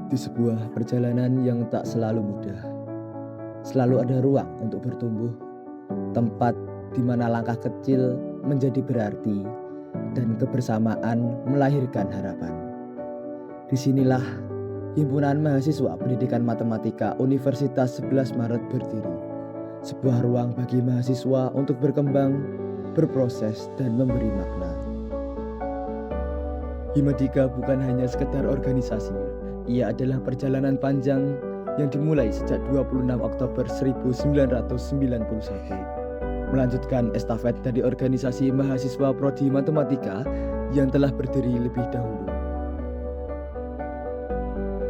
Di sebuah perjalanan yang tak selalu mudah, selalu ada ruang untuk bertumbuh, tempat di mana langkah kecil menjadi berarti dan kebersamaan melahirkan harapan. Disinilah Himpunan Mahasiswa Pendidikan Matematika Universitas 11 Maret berdiri. Sebuah ruang bagi mahasiswa untuk berkembang, berproses, dan memberi makna. Himadika bukan hanya sekedar organisasi, ia adalah perjalanan panjang yang dimulai sejak 26 Oktober 1991. Melanjutkan estafet dari organisasi mahasiswa Prodi Matematika yang telah berdiri lebih dahulu.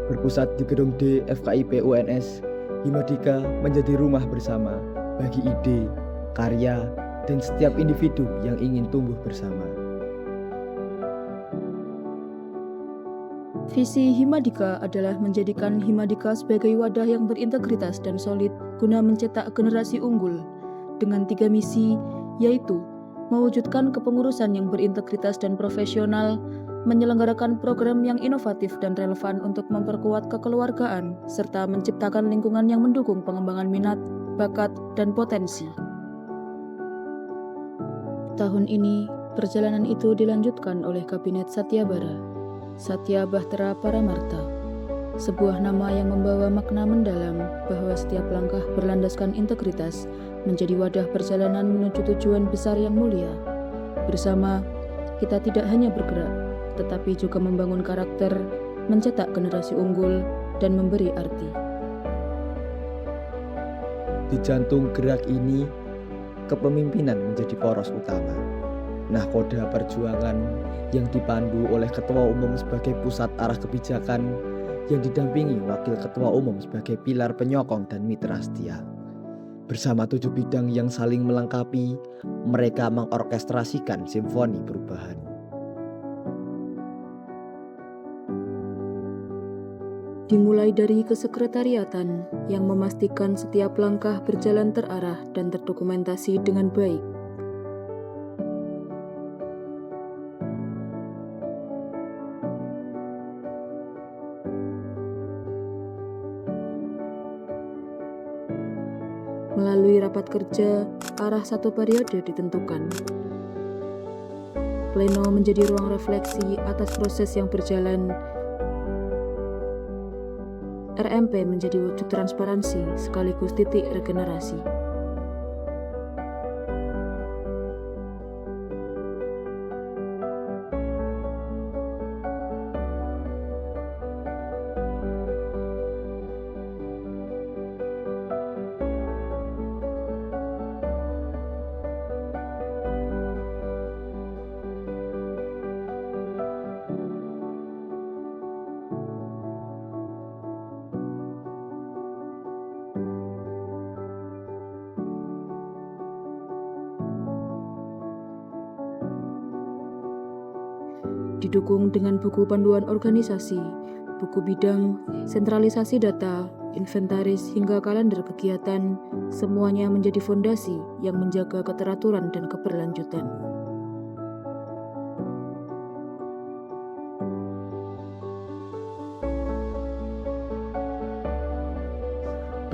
Berpusat di gedung D FKIP UNS, Himadika menjadi rumah bersama bagi ide, karya, dan setiap individu yang ingin tumbuh bersama. Visi Himadika adalah menjadikan Himadika sebagai wadah yang berintegritas dan solid guna mencetak generasi unggul dengan 3 misi, yaitu mewujudkan kepengurusan yang berintegritas dan profesional, menyelenggarakan program yang inovatif dan relevan untuk memperkuat kekeluargaan, serta menciptakan lingkungan yang mendukung pengembangan minat, bakat, dan potensi. Tahun ini, perjalanan itu dilanjutkan oleh Kabinet Satyabara, Satya Bahtera Paramarta, sebuah nama yang membawa makna mendalam bahwa setiap langkah berlandaskan integritas menjadi wadah perjalanan menuju tujuan besar yang mulia. Bersama, kita tidak hanya bergerak, tetapi juga membangun karakter, mencetak generasi unggul, dan memberi arti. Di jantung gerak ini, kepemimpinan menjadi poros utama. Nahkoda perjuangan yang dipandu oleh Ketua Umum sebagai pusat arah kebijakan, yang didampingi Wakil Ketua Umum sebagai pilar penyokong dan mitra setia. Bersama 7 bidang yang saling melengkapi, mereka mengorkestrasikan simfoni perubahan. Dimulai dari kesekretariatan yang memastikan setiap langkah berjalan terarah dan terdokumentasi dengan baik. Melalui rapat kerja, arah satu periode ditentukan. Pleno menjadi ruang refleksi atas proses yang berjalan. RMP menjadi wujud transparansi sekaligus titik regenerasi. Didukung dengan buku panduan organisasi, buku bidang, sentralisasi data, inventaris hingga kalender kegiatan, semuanya menjadi fondasi yang menjaga keteraturan dan keberlanjutan.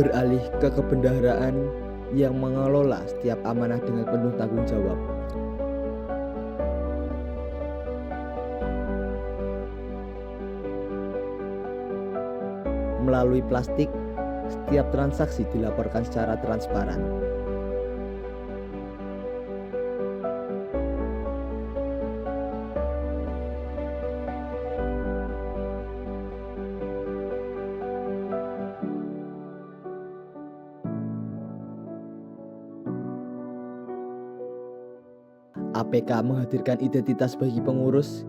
Beralih ke kebendaharaan yang mengelola setiap amanah dengan penuh tanggung jawab. Melalui plastik, setiap transaksi dilaporkan secara transparan. APK menghadirkan identitas bagi pengurus.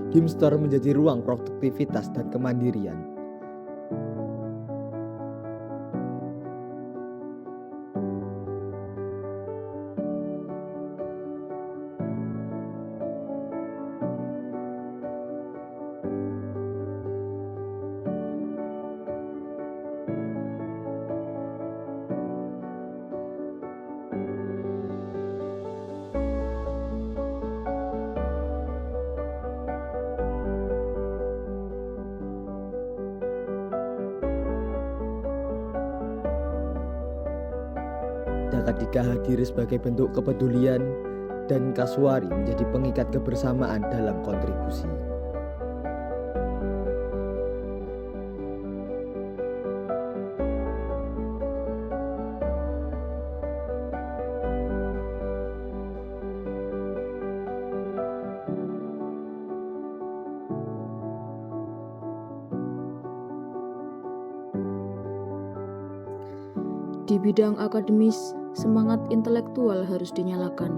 Himstore menjadi ruang produktivitas dan kemandirian. Madika hadir sebagai bentuk kepedulian dan Kasuari menjadi pengikat kebersamaan dalam kontribusi. Di bidang akademis, semangat intelektual harus dinyalakan.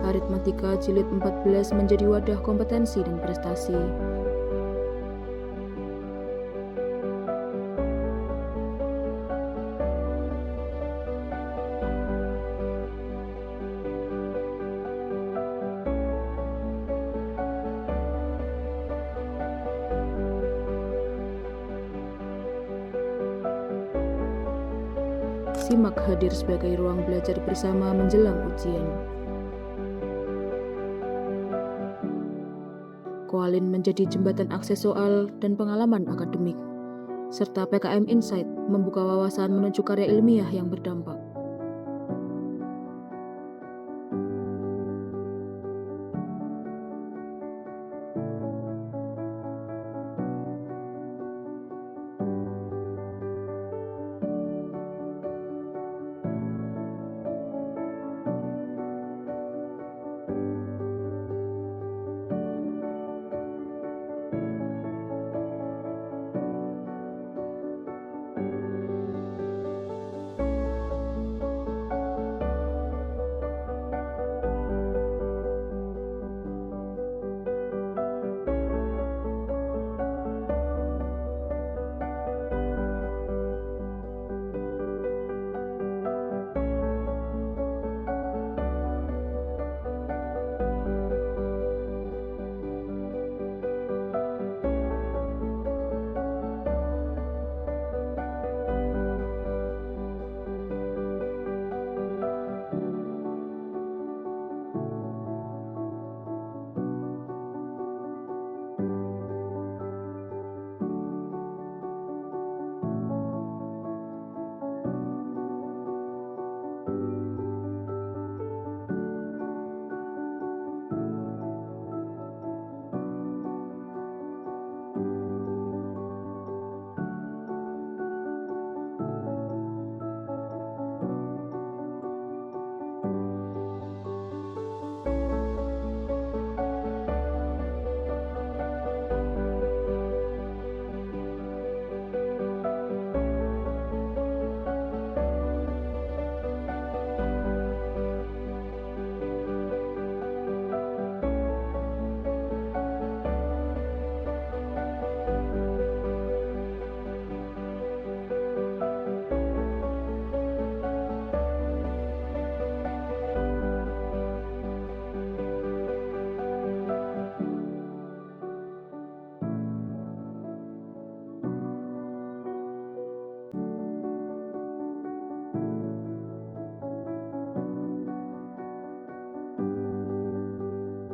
Aritmatika Jilid 14 menjadi wadah kompetensi dan prestasi. Simak hadir sebagai ruang belajar bersama menjelang ujian. Koalin menjadi jembatan akses soal dan pengalaman akademik, serta PKM Insight membuka wawasan menuju karya ilmiah yang berdampak.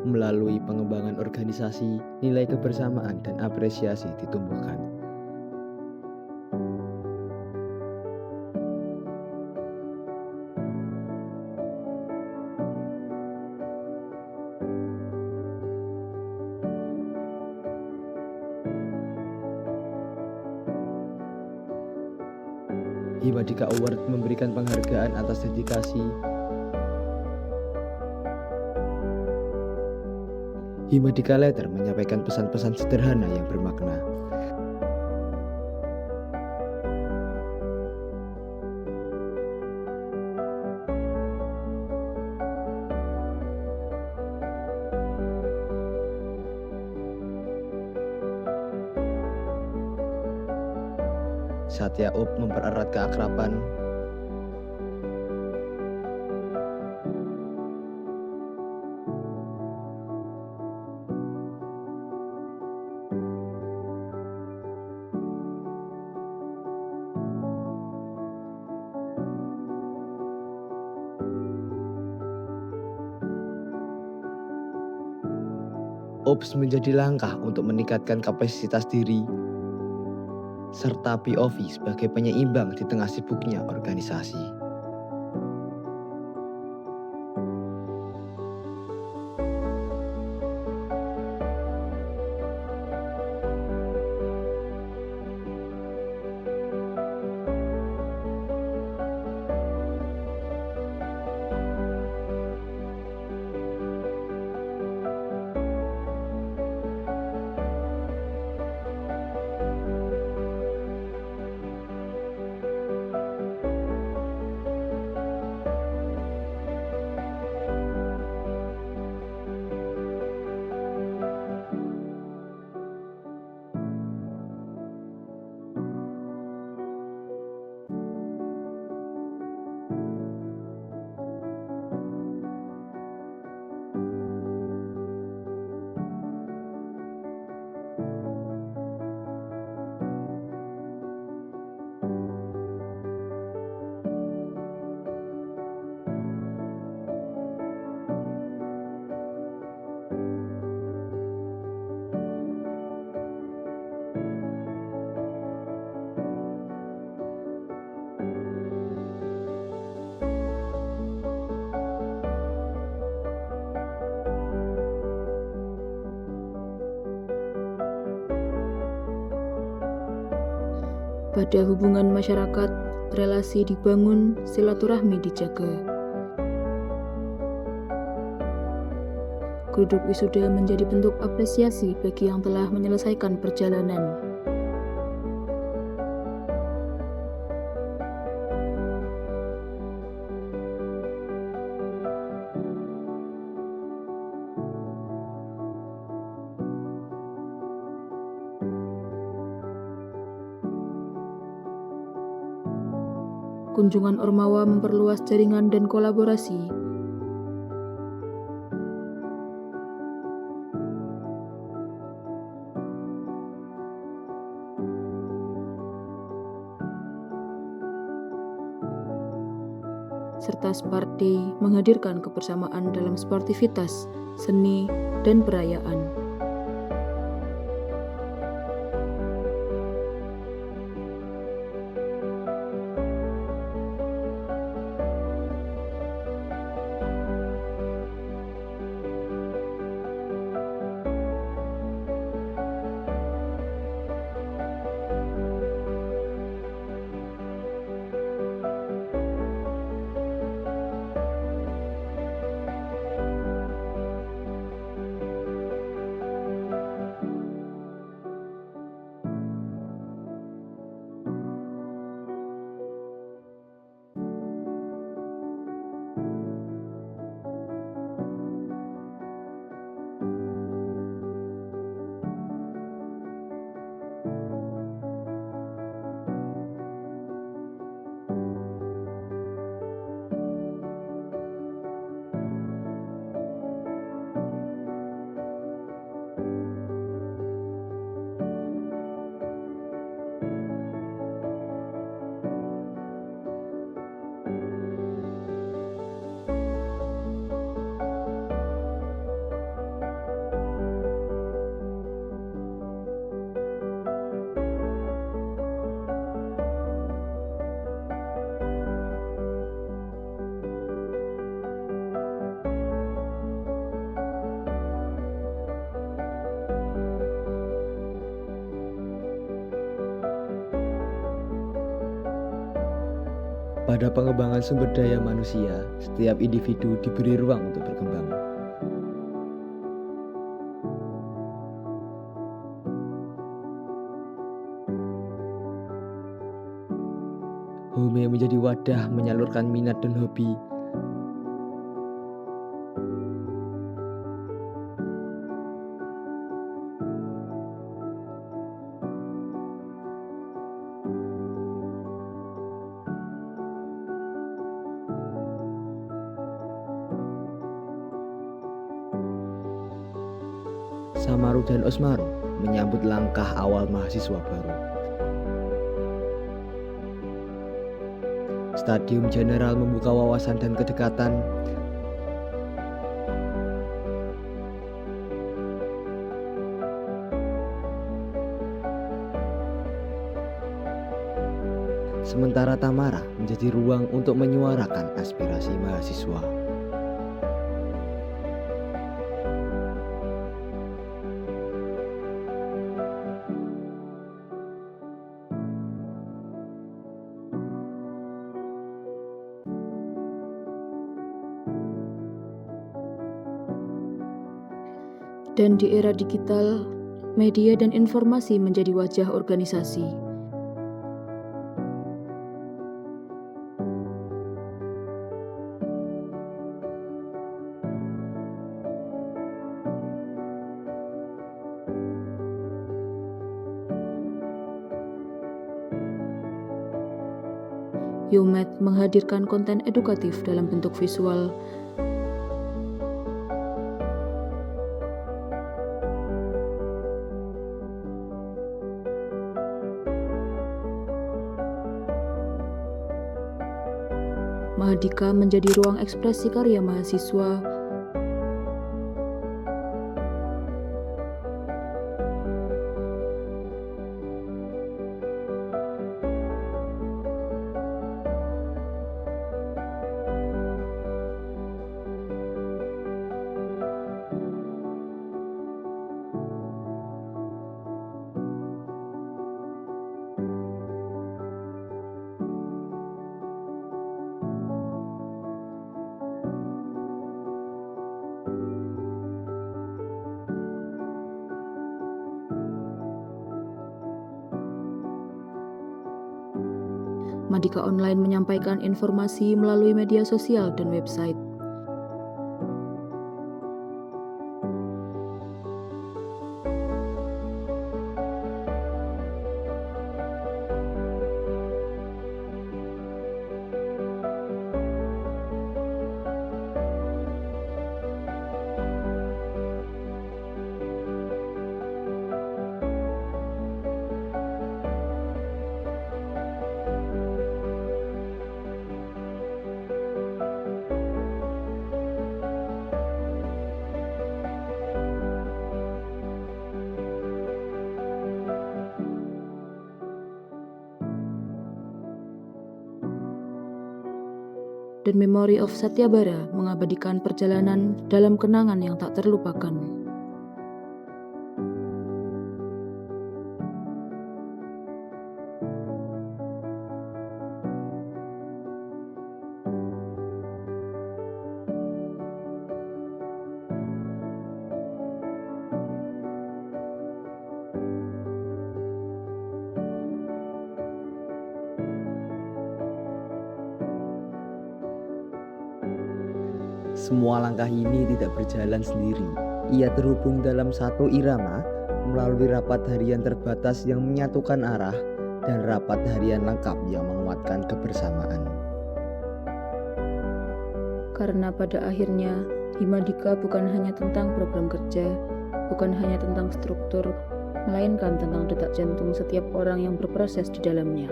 Melalui pengembangan organisasi, nilai kebersamaan dan apresiasi ditumbuhkan. Himadika Award memberikan penghargaan atas dedikasi. Himadika Letter menyampaikan pesan-pesan sederhana yang bermakna. Satya Up mempererat keakraban. OBS menjadi langkah untuk meningkatkan kapasitas diri, serta POV sebagai penyeimbang di tengah sibuknya organisasi. Pada hubungan masyarakat, relasi dibangun, silaturahmi dijaga. Geruduk wisuda menjadi bentuk apresiasi bagi yang telah menyelesaikan perjalanan. Kunjungan Ormawa memperluas jaringan dan kolaborasi. Serta Sparday menghadirkan kebersamaan dalam sportivitas, seni, dan perayaan. Pada pengembangan sumber daya manusia, setiap individu diberi ruang untuk berkembang. Home menjadi wadah menyalurkan minat dan hobi. Samaru dan Osmaru menyambut langkah awal mahasiswa baru. Stadium General membuka wawasan dan kedekatan. sementara Tamara menjadi ruang untuk menyuarakan aspirasi mahasiswa. Dan di era digital, media dan informasi menjadi wajah organisasi. Yomed menghadirkan konten edukatif dalam bentuk visual. Mahadika menjadi ruang ekspresi karya mahasiswa. Madika Online menyampaikan informasi melalui media sosial dan website. Dan Memory of Satyabara mengabadikan perjalanan dalam kenangan yang tak terlupakan. Semua langkah ini tidak berjalan sendiri. Ia terhubung dalam satu irama melalui rapat harian terbatas yang menyatukan arah dan rapat harian lengkap yang menguatkan kebersamaan. Karena pada akhirnya, Himadika bukan hanya tentang program kerja, bukan hanya tentang struktur, melainkan tentang detak jantung setiap orang yang berproses di dalamnya.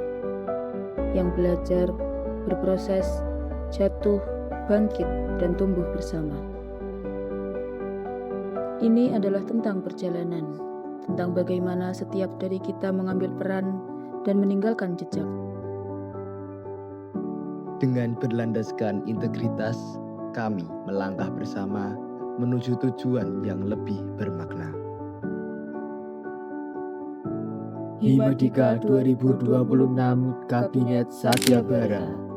Yang belajar, berproses, jatuh, bangkit, dan tumbuh bersama. Ini adalah tentang perjalanan, tentang bagaimana setiap dari kita mengambil peran dan meninggalkan jejak. Dengan berlandaskan integritas, kami melangkah bersama menuju tujuan yang lebih bermakna. Himadika 2026 Kabinet Satyabara.